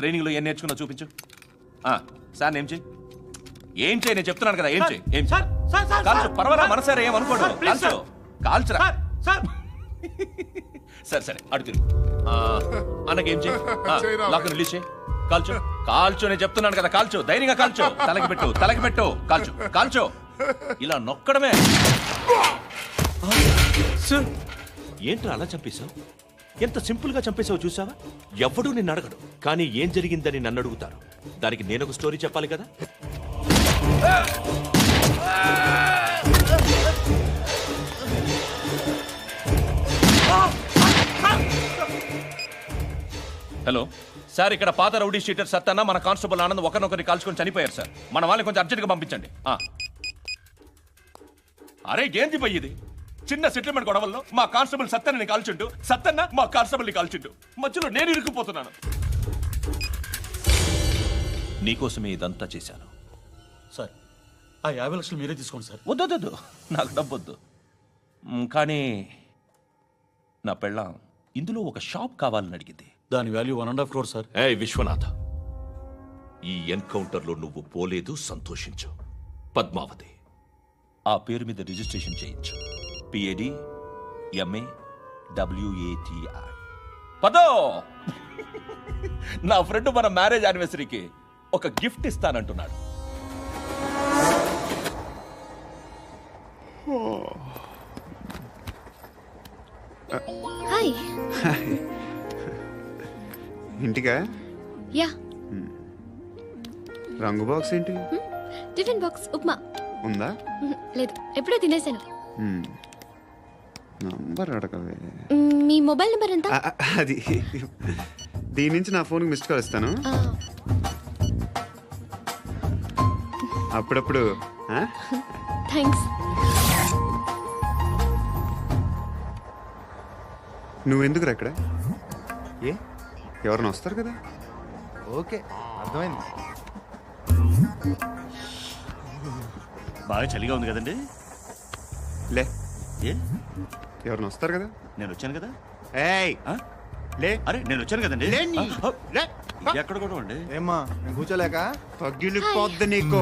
ట్రైనింగ్లో ఏం నేర్చుకున్నా చూపించు. సార్ ఏం చేయి, ఏం చేయి, నేను చెప్తున్నాను కదా, ఏం చేయి. ఏం కాల్చు, పర్వాలా, మనసారా ఏమనుకోడు, కాల్చు, కాల్చురా. సరే సరే, అడు తిరుగు. అన్నకేం చేయి, లాక్ రిలీజ్ చేయి, కాల్చు, కాల్చు, నేను చెప్తున్నాను కదా, కాల్చు, ధైర్యంగా కాల్చు, తలకి పెట్టు, తలకి పెట్టు, కాల్చు, కాల్చు, ఇలా నొక్కడమే. ఏంట్రా అలా చంపేశావు? ఎంత సింపుల్ గా చంపేశావు చూసావా? ఎవడూ నిన్ను అడగడు, కానీ ఏం జరిగిందని నన్ను అడుగుతారు. దానికి నేను ఒక స్టోరీ చెప్పాలి కదా. హలో సార్, ఇక్కడ పాత రౌడీ షీటర్ సత్తన్న మన కానిస్టేబుల్ ఆనంద్ ఒకరినొకరిని కాల్చుకొని చనిపోయారు సార్. మన వాళ్ళని కొంచెం అర్జెంట్గా పంపించండి. అరే ఏంది పోయి ఇది? చిన్న సెటిల్మెంట్ గొడవల్లో మా కానిస్టేబుల్ సత్తన్నని కాల్చుంటూ, సత్తన్న మా కానిస్టేబుల్ని కాల్చుంటూ, మధ్యలో నేను ఇరుక్కుపోతున్నాను. నీకోసమే ఇదంతా చేశాను సార్. ఆ 50 లక్షలు మీరే తీసుకోండి సార్. వద్దొద్దు, నాకు డబ్బొద్దు. కానీ నా పెళ్ళాం ఇందులో ఒక షాప్ కావాలని అడిగింది. దాని వాల్యూ 1.5 crore సార్. విశ్వనాథ్, ఈ ఎన్కౌంటర్లో నువ్వు పోలేదు, సంతోషించు. పద్మావతి ఆ పేరు మీద రిజిస్ట్రేషన్ చేయించు. PAD MA WATI. పదో, నా ఫ్రెండ్ మన మ్యారేజ్ యానివర్సరీకి ఒక గిఫ్ట్ ఇస్తానంటున్నాడు. హాయ్. ఇంటికా? యా. రంగు బాక్స్ ఏంటి? టిఫిన్ బాక్స్ ఉప్మా ఉందా? లేదు, ఎప్పుడో తినేసాను. నంబర్ అడగవే. మీ మొబైల్ నెంబర్ ఎంత? అది దీని నుంచి నా ఫోన్కి మిస్డ్ కాల్ ఇస్తాను అప్పుడప్పుడు. థ్యాంక్స్. నువ్వెందుకు అక్కడ? ఏ ఎవరైనా వస్తారు కదా. ఓకే, అర్థమైంది. బాగా చలిగా ఉంది కదండి. లే, ఏ ఎవరైనా వస్తారు కదా. నేను వచ్చాను కదా. ఏయ్ లే. అరే నేను వచ్చాను కదండి. ఎక్కడ కూడా అండి. ఏమ్మా నేను కూర్చోలేక తగిలిపోద్ది నీకు.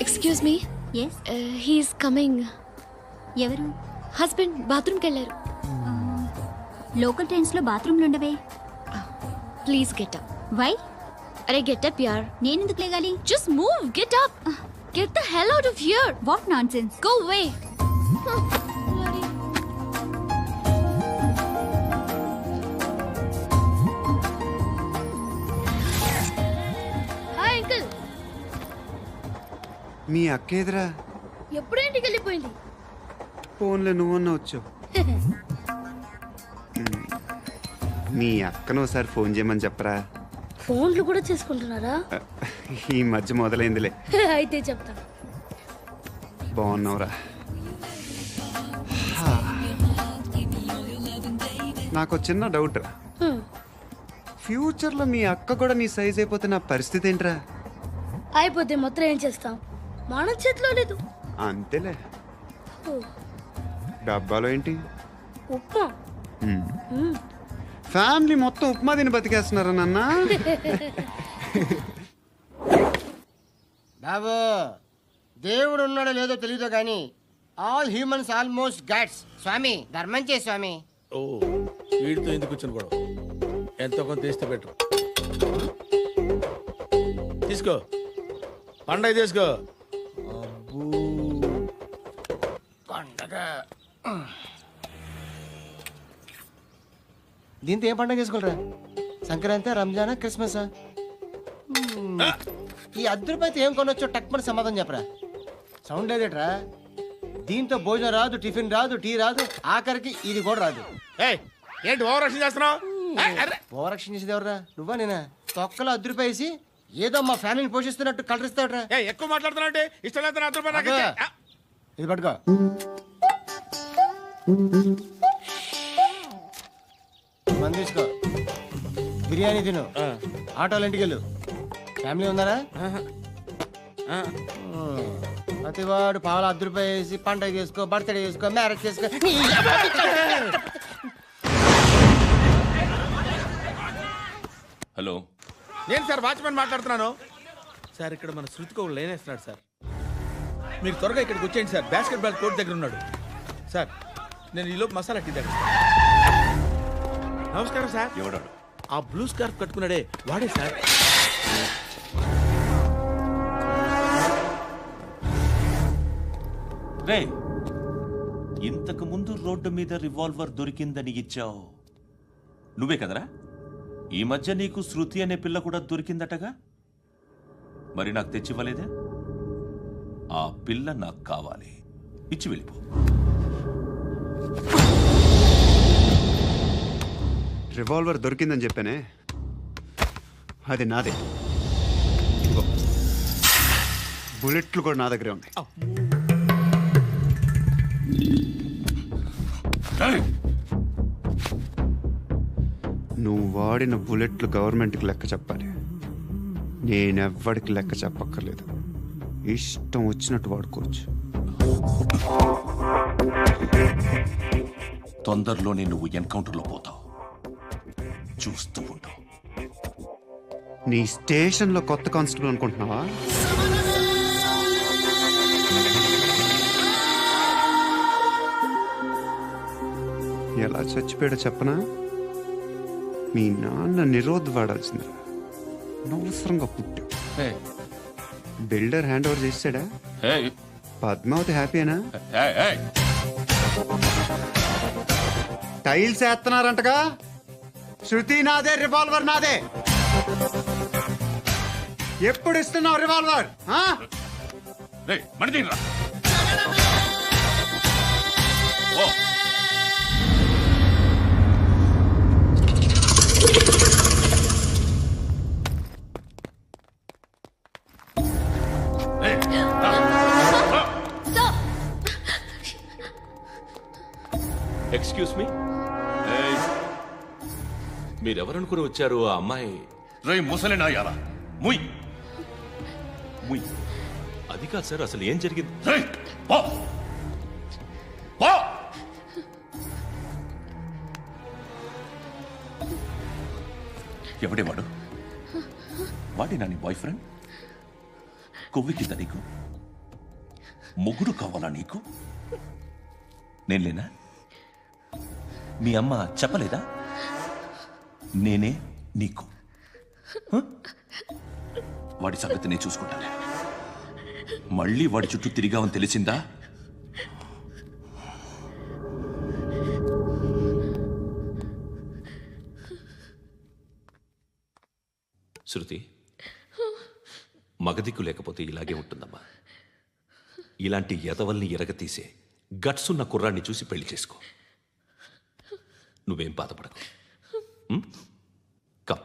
Excuse me. Yes. He's coming. ఎవరు? హస్బెండ్ బాత్రూమ్కి వెళ్ళారు. లోకల్ ట్రైన్స్ లో బాత్రూమ్లు ఉండవే. Please get up. వై? అరే గెట్ అప్ యార్. నేనెందుకు లేగాలి? Just move, get up. Get the hell out of here. What nonsense. Go away. Hi uncle. మీ అక్క ఎదురా? ఎప్పుడు ఇంటికి వెళ్ళిపోయింది. ఫోన్లో నువ్వన్నా వచ్చావు. మీ అక్కను ఒకసారి ఫోన్ చేయమని చెప్పరా. ఫోన్లు కూడా చేసుకుంటున్నారా? ఈ మధ్య మొదలైందిలే. అయితే చెప్తా. బాగున్నావురా? నాకు చిన్న డౌట్ రా. ఫ్యూచర్లో మీ అక్క కూడా నీ సైజ్ అయిపోతే నా పరిస్థితి ఏంట్రా? అయిపోతే మొత్తం ఏం చేస్తాం, మన చేతిలో లేదు. అంతేలే. డబ్బాలో ఏంటి? ఉప్మా. ఫ్యామిలీ మొత్తం ఉప్మా తిని బతికేస్తున్నారా నాన్న? బాబు, దేవుడు ఉన్నాడో లేదో తెలియదు కానీ ఆల్ హ్యూమన్స్ ఆల్మోస్ట్ గాడ్స్. స్వామి ధర్మం చే స్వామి. ఓ వీడితో ఎందుకు కూర్చొని గొడవ? ఎంతో కొంత తీస్తే బెటర్. తీసుకో, పండగ తీసుకో. పండగ దీంతో ఏం పండగ చేసుకోలేరా? సంక్రాంతి, రంజానా, క్రిస్మసా? ఈ ₹10 ఏం కొనొచ్చో టక్మని సమాధానం చెప్పరా. సౌండ్ లేదేట్రా? దీంతో భోజనం రాదు, టిఫిన్ రాదు, టీ రాదు, ఆఖరికి ఇది కూడా రాదు. ఏంటి ఓవర్ యాక్షన్ చేస్తున్నావు? ఓవర్ యాక్షన్ చేసేది ఎవరా? నువ్వా నేనా? తొక్కలో ₹10 వేసి ఏదో మా ఫ్యామిలీని పోషిస్తున్నట్టు కలరిస్తాడ్రా. ఎక్కువ మాట్లాడుతున్నావు. ఇష్టం లేదు. ఇది పట్టుకో. మంది తీసుకో, బిర్యానీ తిను, ఆటోలు ఇంటికి వెళ్ళు. ఫ్యామిలీ ఉందారా? ప్రతివాడు పావులు 10 రూపాయలు వేసి పండగ చేసుకో, బర్త్డే చేసుకో, మ్యారేజ్ చేసుకో. హలో నేను సార్ వాచ్మెన్ మాట్లాడుతున్నాను సార్. ఇక్కడ మన శృతికి ఒక లైన్ వేస్తున్నాడు సార్. మీరు త్వరగా ఇక్కడికి వచ్చేయండి సార్. బాస్కెట్ బాల్ కోర్ట్ దగ్గర ఉన్నాడు సార్. నేను ఈలోపు మసాలా టీ దగ్గర. నమస్కారం సార్. ఎవడాడు? ఆ బ్లూ స్కార్ఫ్ కట్టుకున్నాడే వాడే సార్. రే, ఇంతకు ముందు రోడ్డు మీద రివాల్వర్ దొరికిందని ఇచ్చావు నువ్వే కదరా? ఈ మధ్య నీకు శృతి అనే పిల్ల కూడా దొరికిందటగా? మరి నాకు తెచ్చివ్వలేదే? ఆ పిల్ల నాకు కావాలి, ఇచ్చి వెళ్ళిపో. రివాల్వర్ దొరికిందని చెప్పానే, అది నాదే. ఇదిగో, బుల్లెట్లు కూడా నా దగ్గరే ఉన్నాయి. నువ్వు వాడిన బుల్లెట్లు గవర్నమెంట్కి లెక్క చెప్పాలి. నేనెవ్వడికి లెక్క చెప్పక్కర్లేదు. ఇష్టం వచ్చినట్టు వాడుకోవచ్చు. తొందరలోనే నువ్వు ఎన్కౌంటర్లో పోతావు, చూస్తూ ఉంటావు. నీ స్టేషన్లో కొత్త కానిస్టేబుల్ అనుకుంటున్నావా? ఎలా చచ్చిపోయాడో చెప్పనా? మీ నాన్న నిరోధ్ వాడాల్సిందిరా, అనవసరంగా పుట్టావు. బిల్డర్ హ్యాండ్ ఓవర్ చేసాడా? పద్మావతి హ్యాపీనా? టైల్స్ వేస్తున్నారంటగా? శృతి నాదే, రివాల్వర్ నాదే. ఎప్పుడు ఇస్తున్నావు రివాల్వర్? ఎక్స్క్యూజ్ మీ, మీరెవరనుకుని వచ్చారు? ఆ అమ్మాయి రై ముసలి నాయాల ముయ్. ముయ్. అది కాదు సార్, అసలు ఏం జరిగింది? రేయ్, పో. పో. ఎవడే వాడు? వాడేనా నీ బాయ్ ఫ్రెండ్? కొవ్వికింద నీకు? మొగుడు కావాలా నీకు? నేను లేనా? మీ అమ్మ చెప్పలేదా నేనే నీకు? వాడి సంగతి నేను చూసుకుంటానే. మళ్ళీ వాడి చుట్టూ తిరిగావని తెలిసిందా? శృతి, మగదిక్కు లేకపోతే ఇలాగే ఉంటుందమ్మా. ఇలాంటి ఎదవల్ని ఎరగతీసే గట్సున్న కుర్రాన్ని చూసి పెళ్లి చేసుకో. నువ్వేం బాధపడకు. కమ్.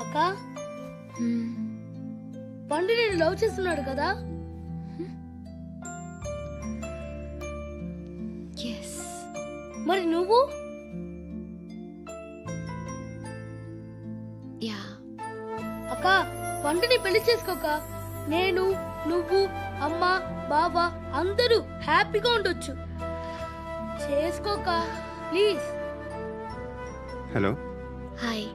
అక్క, పండు నేను లవ్ చేస్తున్నాడు కదా? మరి నువ్వు? అక్క, పండుని పెళ్లి చేసుకోక నేను, నువ్వు, అమ్మ, బావ అందరూ హ్యాపీగా ఉండొచ్చు. చేసుకోక ప్లీజ్. Hello, hi.